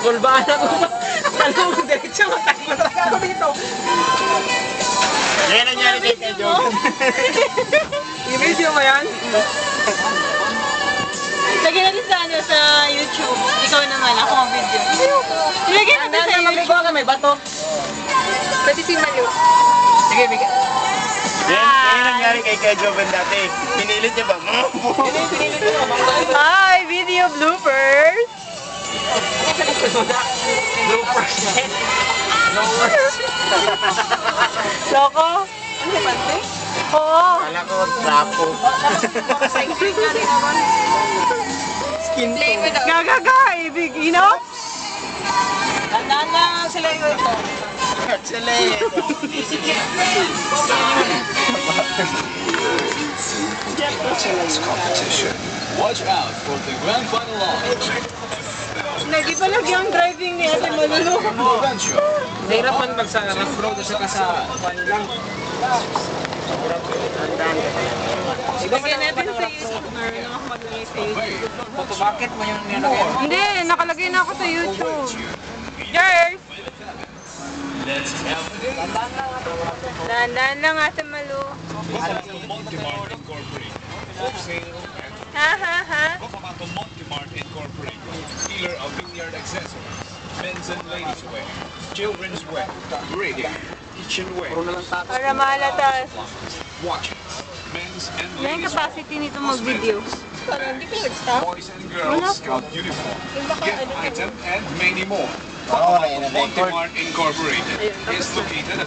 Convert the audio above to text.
Pulbaan ako. Talong, diretso matakbo talaga ako dito. Yan nangyari kay Kay Joven. Yung video mo yan? Lagyan natin sa ano sa YouTube. Ikaw naman, ako ang video. Ilagay natin sa YouTube. Magbigawa ka, may bato. Pwede si Malu. Sige, bigyan. Yan nangyari kay Kay Joven dati. Pinilit niya ba? Pinilit ko naman. Hi! Video bloopers! Bloopers. Loko? Ano ba, te? Oo. Kala ko, trapo. Skin tone. Gagaga! Ibig, you know? Tandaan lang sila yung ito. Sila competition. Watch out for the grand final launch. Lagi pa lagi ang driving ni Ate Malulu. Adventure. Mahirap man pag sa rough road sa pan lang. Lagyan natin sa YouTube. Meron ako maglagay sa YouTube. Photo bucket mo yung nilagay. Hindi, nakalagay na ako sa YouTube. Girls! Dahan-dahan lang Ate Malu. Montemart Incorporated. Wholesale and Ha ha ha. Copabato Montemart Incorporated. Dealer of vineyard accessories, men's and ladies wear, children's wear, radio, kitchenware, Para malata. watches, men's and Yan ladies capacity nito mag-video. Hindi ka nag-stop? boys and girls scout uniform, gift item, and many more. Oo, yan ang record. Montemart Incorporated is located at